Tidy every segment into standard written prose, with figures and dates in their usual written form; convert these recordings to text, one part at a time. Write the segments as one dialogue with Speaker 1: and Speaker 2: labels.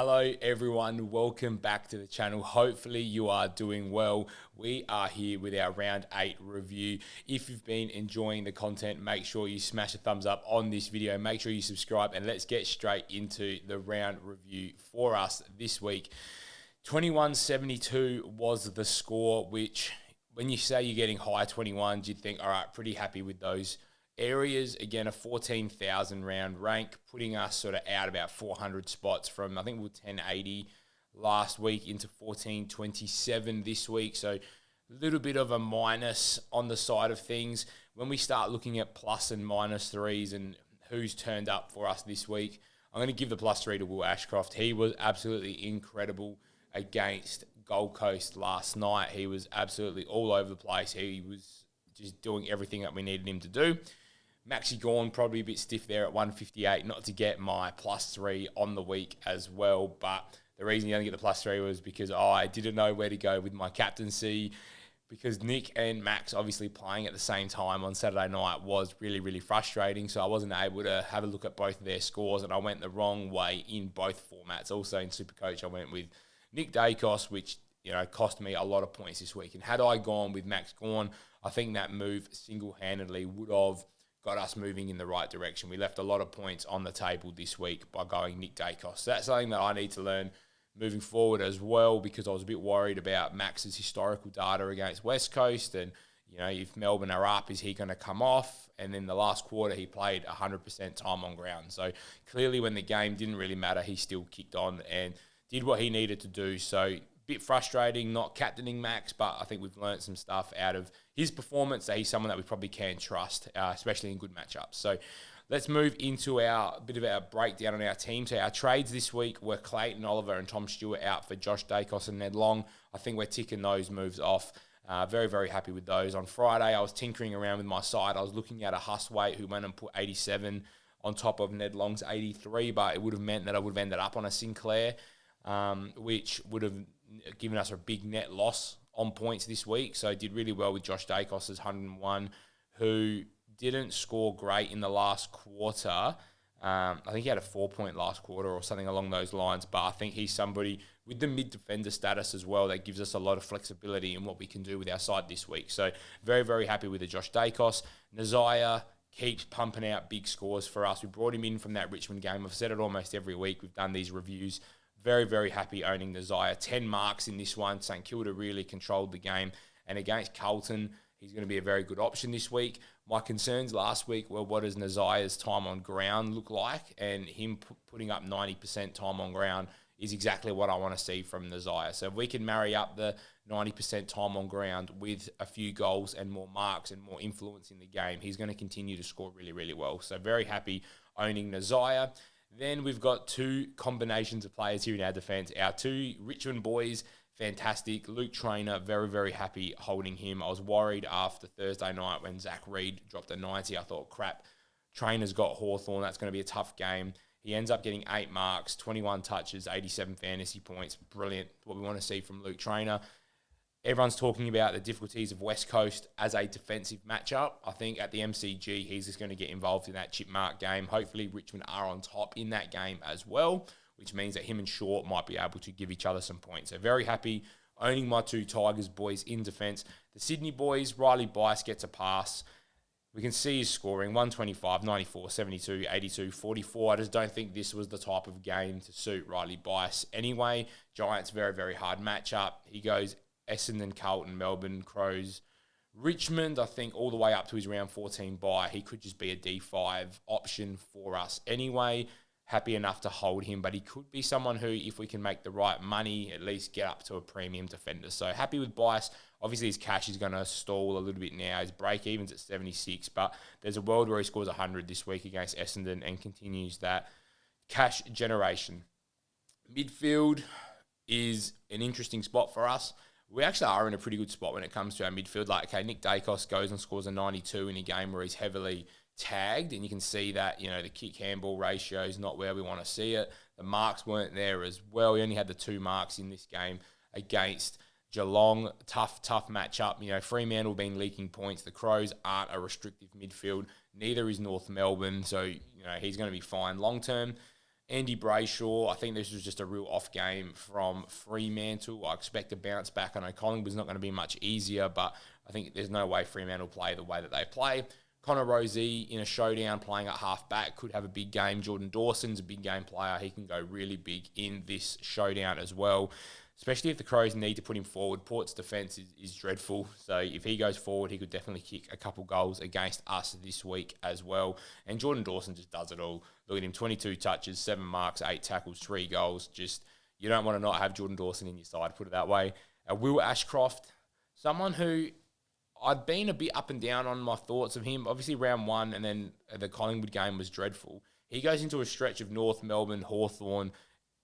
Speaker 1: Hello everyone, welcome back to the channel. Hopefully you are doing well. We are here with our round 8 review. If you've been enjoying the content, make sure you smash a thumbs up on this video. Make sure you subscribe and let's get straight into the round review for us this week. 21-72 was the score, which when you say you're getting high 21s, you'd think, all right, pretty happy with those areas. Again, a 14,000 round rank, putting us sort of out about 400 spots from, I think we were 1080 last week into 1427 this week. So a little bit of a minus on the side of things. When we start looking at plus and minus threes and who's turned up for us this week, I'm going to give the +3 to Will Ashcroft. He was absolutely incredible against Gold Coast last night. He was absolutely all over the place. He was just doing everything that we needed him to do. Maxi Gawn probably a bit stiff there at 158, not to get my +3 on the week as well. But the reason you only get the +3 was because I didn't know where to go with my captaincy, because Nick and Max obviously playing at the same time on Saturday night was really, really frustrating. So I wasn't able to have a look at both of their scores, and I went the wrong way in both formats. Also in Supercoach, I went with Nick Dacos, which cost me a lot of points this week. And had I gone with Max Gawn, I think that move single-handedly would have got us moving in the right direction. We left a lot of points on the table this week by going Nick Dacos. So that's something that I need to learn moving forward as well, because I was a bit worried about Max's historical data against West Coast. And, if Melbourne are up, is he going to come off? And then the last quarter, he played 100% time on ground. So clearly when the game didn't really matter, he still kicked on and did what he needed to do. So bit frustrating not captaining Max, but I think we've learned some stuff out of his performance that he's someone that we probably can trust, especially in good matchups. So let's move into our bit of our breakdown on our team. So our trades this week were Clayton Oliver and Tom Stewart out for Josh Dacos and Ned Long. I think we're ticking those moves off. Very, very happy with those. On Friday, I was tinkering around with my side. I was looking at a Hustweight who went and put 87 on top of Ned Long's 83, but it would have meant that I would have ended up on a Sinclair, which would have given us a big net loss on points this week. So did really well with Josh Dacos' 101, who didn't score great in the last quarter. I think he had a 4-point last quarter or something along those lines, but I think he's somebody with the mid-defender status as well that gives us a lot of flexibility in what we can do with our side this week. So very, very happy with the Josh Dacos. Nazaya keeps pumping out big scores for us. We brought him in from that Richmond game. I've said it almost every week. We've done these reviews. Very, very happy owning Nazaya. 10 marks in this one. St Kilda really controlled the game. And against Carlton, he's going to be a very good option this week. My concerns last week were, what does Nazaya's time on ground look like? And him putting up 90% time on ground is exactly what I want to see from Nazaya. So if we can marry up the 90% time on ground with a few goals and more marks and more influence in the game, he's going to continue to score really, really well. So very happy owning Nazaya. Then we've got two combinations of players here in our defence. Our two Richmond boys, fantastic. Luke Trainer, very, very happy holding him. I was worried after Thursday night when Zach Reid dropped a 90. I thought, crap, Trainer's got Hawthorn. That's going to be a tough game. He ends up getting 8 marks, 21 touches, 87 fantasy points. Brilliant. What we want to see from Luke Trainer. Everyone's talking about the difficulties of West Coast as a defensive matchup. I think at the MCG, he's just going to get involved in that chip mark game. Hopefully, Richmond are on top in that game as well, which means that him and Short might be able to give each other some points. So very happy owning my two Tigers boys in defence. The Sydney boys, Riley Bice gets a pass. We can see his scoring, 125, 94, 72, 82, 44. I just don't think this was the type of game to suit Riley Bice. Anyway, Giants, very, very hard matchup. He goes Essendon, Carlton, Melbourne, Crows, Richmond, I think all the way up to his round 14 bye. He could just be a D5 option for us anyway. Happy enough to hold him, but he could be someone who, if we can make the right money, at least get up to a premium defender. So happy with Bice. Obviously, his cash is going to stall a little bit now. His break-even's at 76, but there's a world where he scores 100 this week against Essendon and continues that cash generation. Midfield is an interesting spot for us. We actually are in a pretty good spot when it comes to our midfield. Like, okay, Nick Dacos goes and scores a 92 in a game where he's heavily tagged, and you can see that, the kick-handball ratio is not where we want to see it. The marks weren't there as well. We only had the 2 marks in this game against Geelong. Tough matchup. Fremantle been leaking points. The Crows aren't a restrictive midfield. Neither is North Melbourne, so, he's going to be fine long-term. Andy Brayshaw, I think this was just a real off game from Fremantle. I expect a bounce back. I know Collingwood's not going to be much easier, but I think there's no way Fremantle play the way that they play. Connor Rozee in a showdown playing at half-back could have a big game. Jordan Dawson's a big game player. He can go really big in this showdown as well, especially if the Crows need to put him forward. Port's defence is dreadful, so if he goes forward, he could definitely kick a couple goals against us this week as well. And Jordan Dawson just does it all. Look at him, 22 touches, 7 marks, 8 tackles, 3 goals. Just, you don't want to not have Jordan Dawson in your side, put it that way. Will Ashcroft, someone who I'd been a bit up and down on my thoughts of him. Obviously, round 1 and then the Collingwood game was dreadful. He goes into a stretch of North Melbourne, Hawthorn,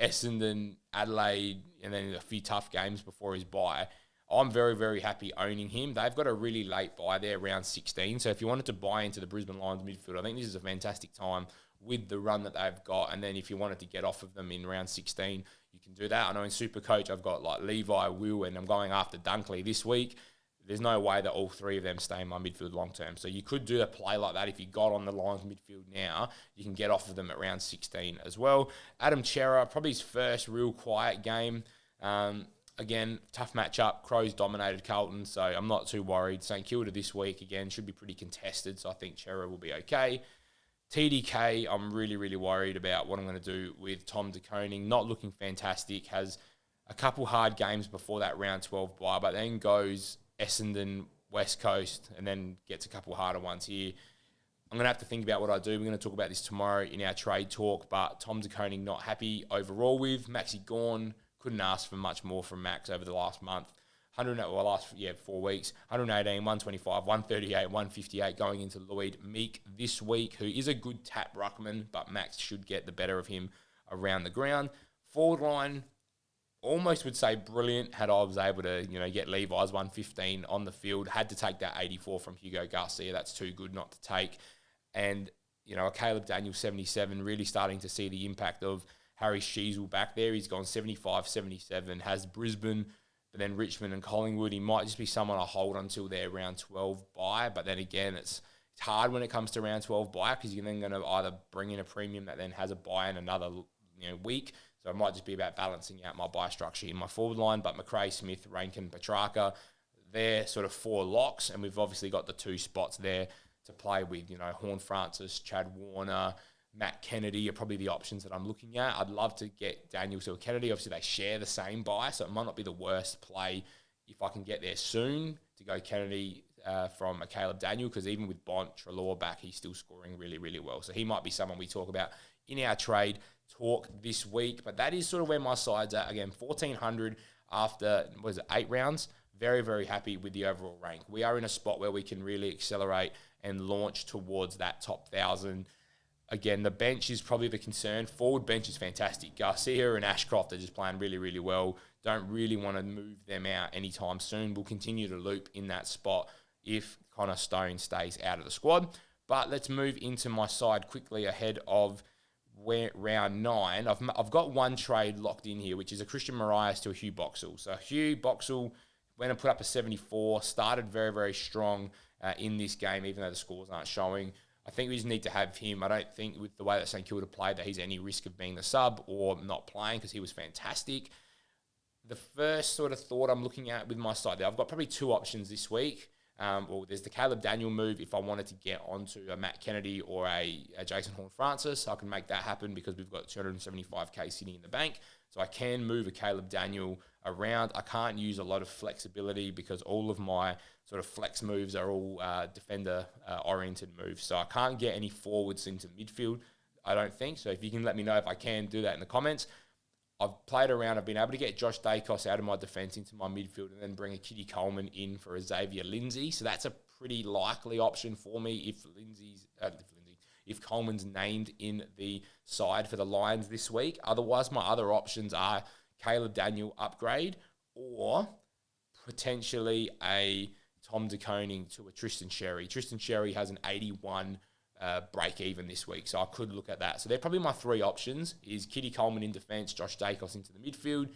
Speaker 1: Essendon, Adelaide, and then a few tough games before his bye. I'm very, very happy owning him. They've got a really late bye there, round 16. So if you wanted to buy into the Brisbane Lions midfield, I think this is a fantastic time with the run that they've got. And then if you wanted to get off of them in round 16, you can do that. I know in Supercoach, I've got like Levi, Will, and I'm going after Dunkley this week. There's no way that all 3 of them stay in my midfield long term. So you could do a play like that. If you got on the Lions midfield now, you can get off of them at round 16 as well. Adam Chera, probably his first real quiet game. Again, tough matchup. Crows dominated Carlton, so I'm not too worried. St Kilda this week, again, should be pretty contested, so I think Chera will be okay. TDK, I'm really, really worried about what I'm going to do with Tom De Koning. Not looking fantastic. Has a couple hard games before that round 12 bye, but then goes Essendon, West Coast, and then gets a couple harder ones here. I'm going to have to think about what I do. We're going to talk about this tomorrow in our trade talk, but Tom De Koning not happy overall with. Maxi Gawn, couldn't ask for much more from Max over the last month. 4 weeks. 118, 125, 138, 158 going into Lloyd Meek this week, who is a good tap ruckman, but Max should get the better of him around the ground. Forward line, almost would say brilliant had I was able to, get Levi's 115 on the field. Had to take that 84 from Hugo Garcia. That's too good not to take. And, a Caleb Daniel 77, really starting to see the impact of Harry Sheasel back there. He's gone 75, 77, has Brisbane, but then Richmond and Collingwood. He might just be someone I hold until their round 12 bye. But then again, it's hard when it comes to round 12 bye because you're then going to either bring in a premium that then has a bye in another week. So it might just be about balancing out my buy structure in my forward line. But McRae, Smith, Rankin, Petrarca, they're sort of 4 locks. And we've obviously got the 2 spots there to play with. Horne-Francis, Chad Warner, Matt Kennedy are probably the options that I'm looking at. I'd love to get Daniels or Kennedy. Obviously, they share the same buy, so it might not be the worst play if I can get there soon to go Kennedy from a Caleb Daniel, because even with Bont, Treloar back, he's still scoring really, really well. So he might be someone we talk about in our trade talk this week. But that is sort of where my side's at. Again, 1,400 after, 8 rounds. Very, very happy with the overall rank. We are in a spot where we can really accelerate and launch towards that top 1,000. Again, the bench is probably the concern. Forward bench is fantastic. Garcia and Ashcroft are just playing really, really well. Don't really want to move them out anytime soon. We'll continue to loop in that spot if Connor Stone stays out of the squad. But let's move into my side quickly ahead of round 9. I've got one trade locked in here, which is a Christian Marias to a Hugh Boxall. So Hugh Boxall went and put up a 74, started very, very strong in this game, even though the scores aren't showing. I think we just need to have him. I don't think with the way that St Kilda played that he's any risk of being the sub or not playing because he was fantastic. The first sort of thought I'm looking at with my side there, I've got probably 2 options this week. There's the Caleb Daniel move if I wanted to get onto a Matt Kennedy or a Jason Horne-Francis. I can make that happen because we've got 275k sitting in the bank. So I can move a Caleb Daniel around. I can't use a lot of flexibility because all of my sort of flex moves are all defender-oriented moves. So I can't get any forwards into midfield, I don't think. So if you can let me know if I can do that in the comments. I've played around. I've been able to get Josh Dacos out of my defence into my midfield and then bring a Kitty Coleman in for a Xavier Lindsay. So that's a pretty likely option for me if Coleman's named in the side for the Lions this week. Otherwise, my other options are Caleb Daniel upgrade or potentially a Tom De Koning to a Tristan Sherry. Tristan Sherry has an 81 break even this week, so I could look at that. So they're probably my 3 options, is Kitty Coleman in defence, Josh Dacos into the midfield,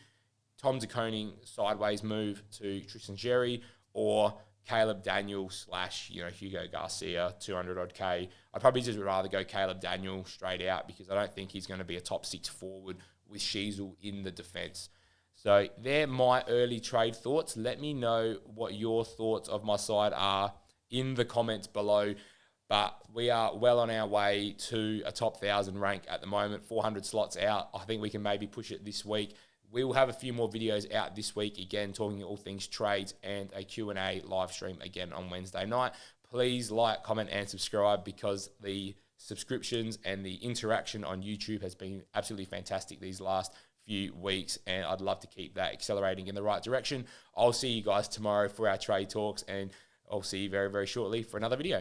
Speaker 1: Tom De Koning sideways move to Tristan Sherry, or Caleb Daniel / Hugo Garcia, 200 odd K. I'd probably just rather go Caleb Daniel straight out because I don't think he's going to be a top 6 forward with Sheasel in the defence. So they're my early trade thoughts. Let me know what your thoughts of my side are in the comments below. But we are well on our way to a top 1,000 rank at the moment, 400 slots out. I think we can maybe push it this week. We will have a few more videos out this week, again, talking all things trades and a Q&A live stream again on Wednesday night. Please like, comment, and subscribe because the subscriptions and the interaction on YouTube has been absolutely fantastic these last few weeks, and I'd love to keep that accelerating in the right direction. I'll see you guys tomorrow for our trade talks, and I'll see you very, very shortly for another video.